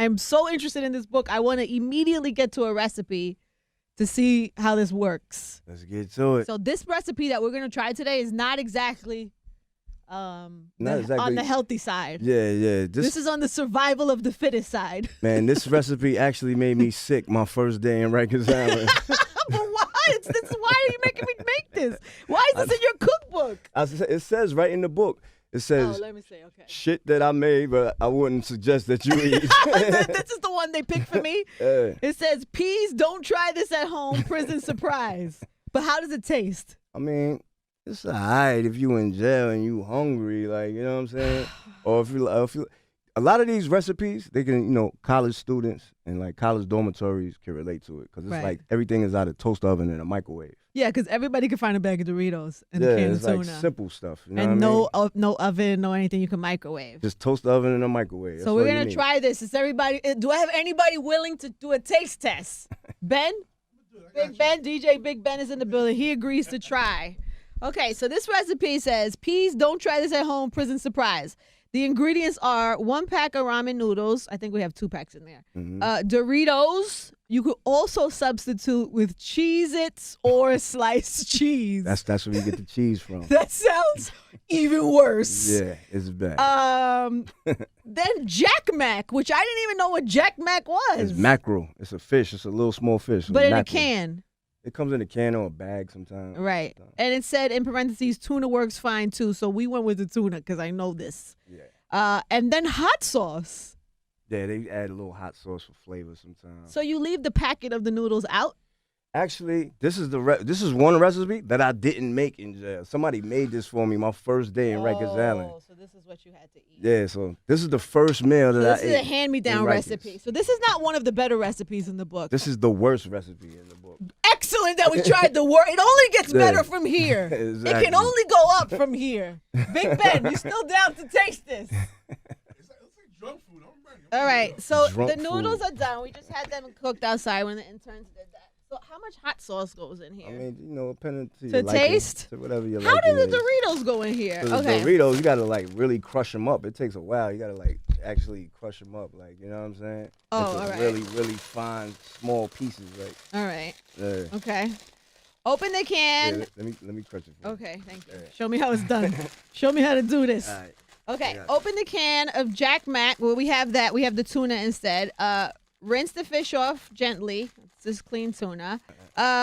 I'm so interested in this book. I want to immediately get to a recipe to see how this works. Let's get to it. So this recipe that we're going to try today is not exactly, on the healthy side. Yeah. This is on the survival of the fittest side. Man, this recipe actually made me sick my first day in Rikers Island. But why? Why are you making me make this? Why is this in your cookbook? It says right in the book. It says, let me see. Okay. shit that I made, but I wouldn't suggest that you eat. This is the one they picked for me. It says, peas, don't try this at home, prison surprise. But how does it taste? I mean, it's all right if you in jail and you hungry, like, you know what I'm saying? Or if you a lot of these recipes, they can, college students and like college dormitories can relate to it because it's like everything is out of toast oven and a microwave. Yeah, because everybody can find a bag of Doritos and a can of tuna. Like simple stuff. You know and what I mean? no oven, no anything you can microwave. Just toast oven and a microwave. So we're going to try this. Do I have anybody willing to do a taste test? Ben? Big Ben, DJ Big Ben is in the building. He agrees to try. Okay, so this recipe says, peas, don't try this at home, prison surprise. The ingredients are 1 pack of ramen noodles. I think we have 2 packs in there. Mm-hmm. Doritos. You could also substitute with Cheez-Its or sliced cheese. That's where you get the cheese from. That sounds even worse. Yeah, it's bad. Then Jack Mac, which I didn't even know what Jack Mac was. It's mackerel. It's a fish. It's a little small fish. But in mackerel. a can. It comes in a can or a bag sometimes. Right. And it said in parentheses, tuna works fine too. So we went with the tuna because I know this. Yeah. And then hot sauce. Yeah, they add a little hot sauce for flavor sometimes. So you leave the packet of the noodles out? Actually, this is one recipe that I didn't make in jail. Somebody made this for me my first day in Rikers Island. So this is what you had to eat. Yeah, so this is the first meal that I ate. This is a hand-me-down recipe. So this is not one of the better recipes in the book. This is the worst recipe in the book. Excellent that we tried the worst. It only gets better from here. Exactly. It can only go up from here. Big Ben, you still down to taste this? It's like junk food. I'm ready. All right, so Drunk the noodles food. are done. We just had them cooked outside when the interns did that. So how much hot sauce goes in here? I mean, depending to To your liking, taste? to whatever you like. How do the Doritos go in here? So Okay. the Doritos, you gotta like really crush them up. It takes a while. You gotta like actually crush them up, like you know what I'm saying? Oh, Into all right. really, really fine, small pieces, like. All right. Yeah. Okay. Open the can. Yeah, let me crush it for you. Okay, thank you. Yeah. Show me how it's done. Show me how to do this. All right. Okay, I got open the can of Jack Mac. Well, we have that. We have the tuna instead. Rinse the fish off gently. It's just clean tuna.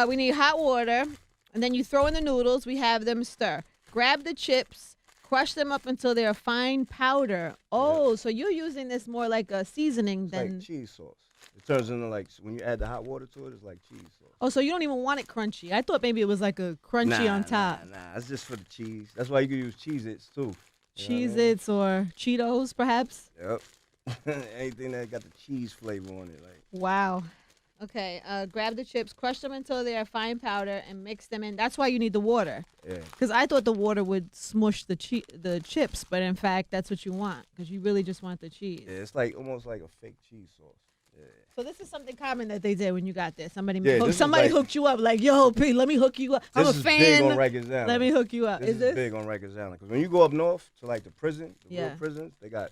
We need hot water. And then you throw in the noodles. We have them stir. Grab the chips. Crush them up until they're a fine powder. Oh, so you're using this more like a seasoning It's than... like cheese sauce. It turns into like, when you add the hot water to it, it's like cheese sauce. Oh, so you don't even want it crunchy. I thought maybe it was like a crunchy on top. Nah, it's just for the cheese. That's why you can use Cheez-Its too. You know what I mean? Cheez-Its or Cheetos, perhaps? Yep. Anything that got the cheese flavor on it, like. Wow. Okay, grab the chips, crush them until they are fine powder, and mix them in. That's why you need the water. Yeah. Because I thought the water would smush the chips, but in fact, that's what you want. Because you really just want the cheese. Yeah, it's like almost like a fake cheese sauce. Yeah. So this is something common that they did when you got there. Somebody this is hooked you up, like, yo, P, let me hook you up. I'm a This is fan. big on Rikers Island. Let me hook you up. This is big on Rikers Island. Because when you go up north to like the prison, real prisons, they got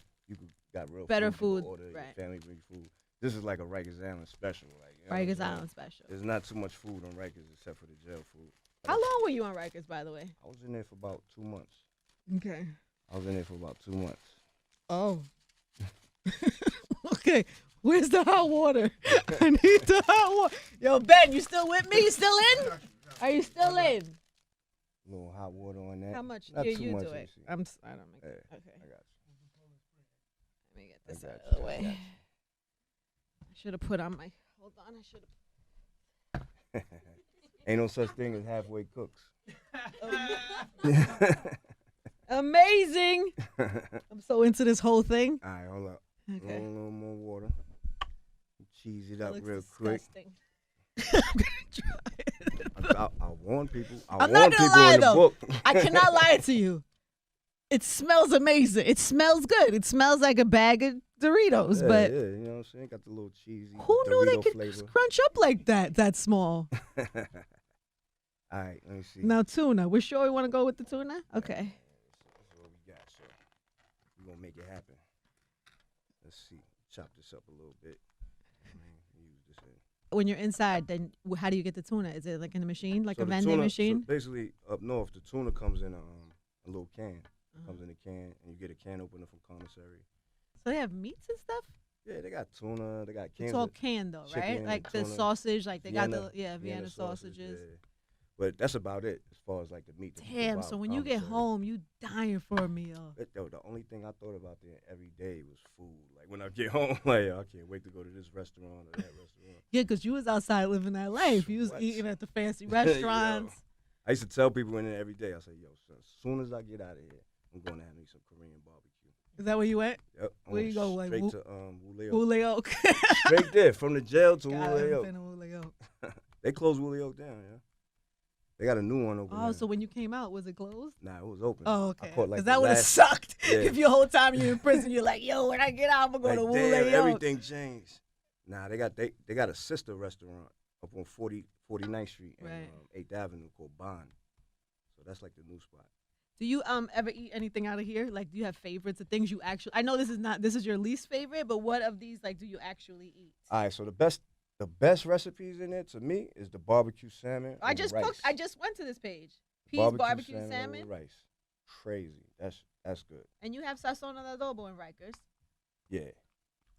real better food. food, You can order, your right. family bring food. This is like a Rikers Island special. Like, you know Rikers what I'm saying? Island special. There's not too much food on Rikers except for the jail food. How long were you on Rikers, by the way? I was in there for about 2 months. Okay. I was in there for about 2 months. Oh. Okay. Where's the hot water? I need the hot water. Yo, Ben, you still with me? You still in? Are you still in? A little hot water on that. How much? Not Yeah, too you much, do it. see. I don't make it. Yeah, Okay. I got Let me get this I got out of the you, I way. got I should have put on my. Hold on. I should have. you. Ain't no such thing as halfway cooks. Amazing. I'm so into this whole thing. All right, hold up. Okay. A little more water. Cheese it That up looks real disgusting. I'm gonna try it. quick. I warn people. I'm not gonna lie, in the though. book. I cannot lie to you. It smells amazing. It smells good. It smells like a bag of Doritos, Yeah, but yeah, you know what I'm saying? Got the little cheesy who knew they Dorito could flavor. crunch up like that small? All right, let me see. Now tuna. We're sure we want to go with the tuna? Okay. That's what we got. So we're gonna make it happen. Let's see. chop this up a little bit. Use this in. When you're inside, then how do you get the tuna? Is it like in a machine, like So a the vending tuna, machine? So basically, up north, the tuna comes in a little can. Comes in a can, and you get a can opener from Commissary. So they have meats and stuff? Yeah, they got tuna. They got cans. It's all of canned though, right? chicken, Like the tuna, sausage, like they got Vienna- the Vienna sausages. Yeah. But that's about it as far as like the meat. that you can Damn, buy so at when you get Commissary. home, you dying for a meal. But, yo, the only thing I thought about there every day was food. Like when I get home, like I can't wait to go to this restaurant or that restaurant. Yeah, because you was outside living that life. You was What? eating at the fancy Yo. restaurants. I used to tell people in there every day. I say, yo, son, as soon as I get out of here, I'm going to have me some Korean barbecue. Is that where you went? Yep. I Where went you go, like, straight Wu- to Woolley Oak. Woolly Oak. Straight there, from the jail to God, I Woolley haven't Oak. been to Woolly Oak. They closed Woolley Oak down, yeah. They got a new one open. Oh, there. so when you came out, was it closed? Nah, it was open. Oh, I okay. caught, like, Because the that would have last- sucked Yeah. if your whole time you're in prison, you're like, yo, when I get out, I'm going to go to Like, Woolly damn, Oak. everything changed. Nah, they got a sister restaurant up on 49th Street and Right. 8th Avenue called Bond. So that's like the new spot. Do you ever eat anything out of here? Like, do you have favorites of things you actually? I know this is your least favorite, but what of these like do you actually eat? All right, so the best recipes in there to me is the barbecue salmon. I over just rice. cooked. I just went to this page. Peas barbecue salmon, over rice. Crazy. That's good. and you have sazon al adobo in Rikers. Yeah.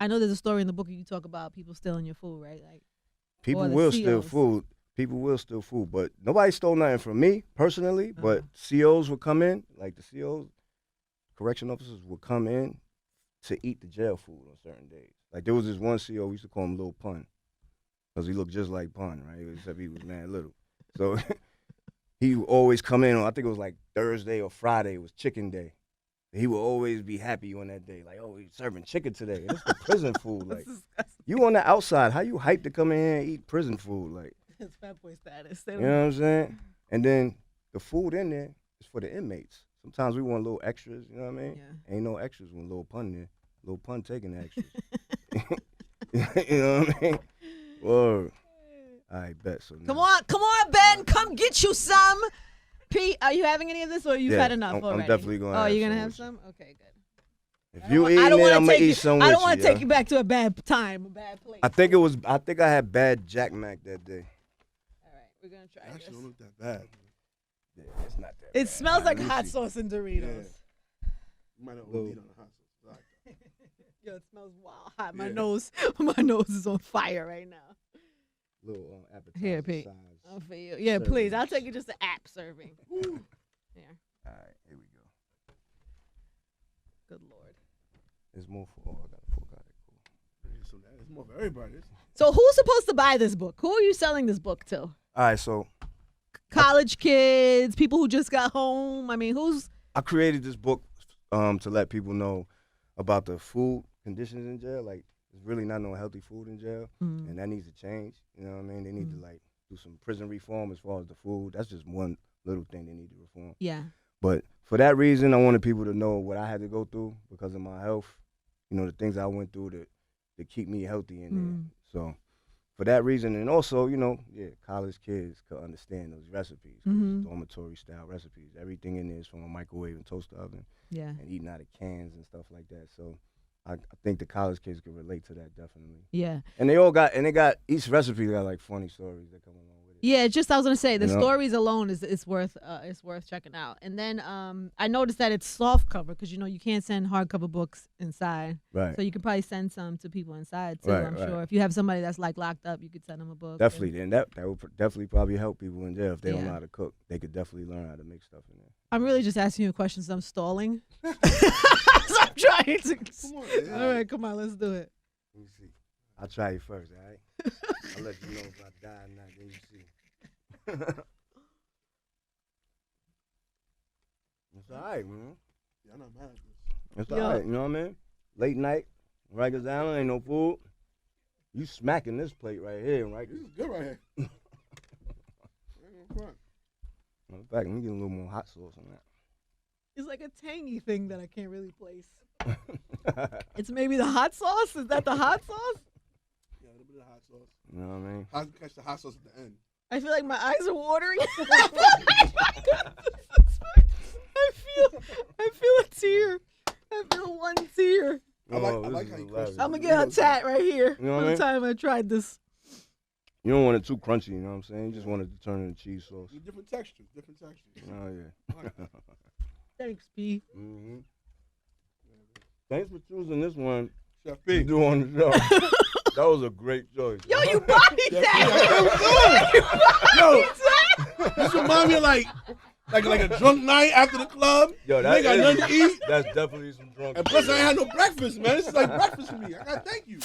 I know there's a story in the book where you talk about people stealing your food, right? Like, People Or the will steal COs. food. People will steal food, but nobody stole nothing from me personally. But COs would come in, like the COs, correction officers would come in to eat the jail food on certain days. Like there was this one CO, we used to call him Lil Pun, because he looked just like Pun, right? Except he was mad little. So he would always come in on, I think it was like Thursday or Friday, it was chicken day. He would always be happy on that day, like, oh, he's serving chicken today. And it's the prison food. Like, you on the outside, how you hyped to come in here and eat prison food? Like, it's fat boy status. you know what I'm saying? And then the food in there is for the inmates. Sometimes we want little extras, you know what I mean? Yeah. Ain't no extras when Lil Pun there. Lil Pun taking the extras. You know what I mean? Word. All right, bet. So Come now- on, Ben, come get you some. Pete, are you having any of this, or you've Yeah, had enough I'm already? definitely gonna Oh, have you're gonna some have with you. some? Okay, good. If you eating I don't it, wanna I'm gonna take eat you- some I with don't want you. to take yeah. you back to a bad time, a bad place. I think I had bad Jack Mac that day. All right, we're gonna try Actually, this. don't look that bad. Yeah, it's not that. It bad. smells All like right, hot let me see. sauce and Doritos. You might not Little- OD on the hot sauce. Yo, it smells wild hot. My Yeah. nose is on fire right now. Little appetizer Here, Pete. size. Oh, for you. Yeah, Servings. please. I'll take it just an app serving. Here. All right, here we go. Good Lord. There's more for. Oh, I got a fork out of it. So it's more for everybody. So who's supposed to buy this book? Who are you selling this book to? All right, so College kids, people who just got home. I mean, who's I created this book to let people know about the food conditions in jail. Like, there's really not no healthy food in jail, and that needs to change. You know what I mean? They need to like do some prison reform as far as the food. That's just one little thing they need to reform. yeah. But for that reason, I wanted people to know what I had to go through because of my health. You know, the things I went through to keep me healthy in there. So for that reason, and also, you know, college kids could understand those recipes, 'cause it's dormitory style recipes. Everything in there is from a microwave and toaster oven, Yeah. and eating out of cans and stuff like that. So I think the college kids could relate to that definitely. Yeah. And they got each recipe got like funny stories that come along with it. Yeah, just I was gonna say the You know? stories alone is worth checking out. And then I noticed that it's soft cover because you can't send hardcover books inside, Right. so you could probably send some to people inside too. Right, I'm right. sure if you have somebody that's like locked up, you could send them a book. Definitely, and that would definitely probably help people in jail if they don't Yeah. know how to cook. They could definitely learn how to make stuff in there. I'm really just asking you questions. I'm stalling. So I'm trying to. Come on, man. All right, come on, let's do it. Let me see. I'll try you first, all right? I'll let you know if I die or not, then you see. It's all right, man. Yeah, I'm not mad at this. It's all Yo. right, you know what I mean? Late night, Rikers Island, ain't no food. You smacking this plate right here, right? This is good right here. I ain't gonna front. In fact, let me get a little more hot sauce on It's like a tangy thing that I can't really place. that. It's maybe the hot sauce. Is that the hot sauce? Yeah, a little bit of hot sauce. You know what I mean? How to catch the hot sauce at the end. I feel like my eyes are watering. I feel a tear. I feel one tear. I like how you crunch. I'm gonna get her tat right here. You know what from I mean? the time I tried this. You don't want it too crunchy, you know what I'm saying? You just want it to turn into cheese sauce. Different textures. Oh, yeah. Thanks, P. Mm-hmm. Thanks for choosing this one Chef to P. do on the show. That was a great choice. Yo, you bodied that. Yo, this remind me of like a drunk night after the club. Yo, You ain't got nothing to eat. That's definitely some drunk. And plus, I ain't had no breakfast, man. This is like breakfast for me. I gotta thank you.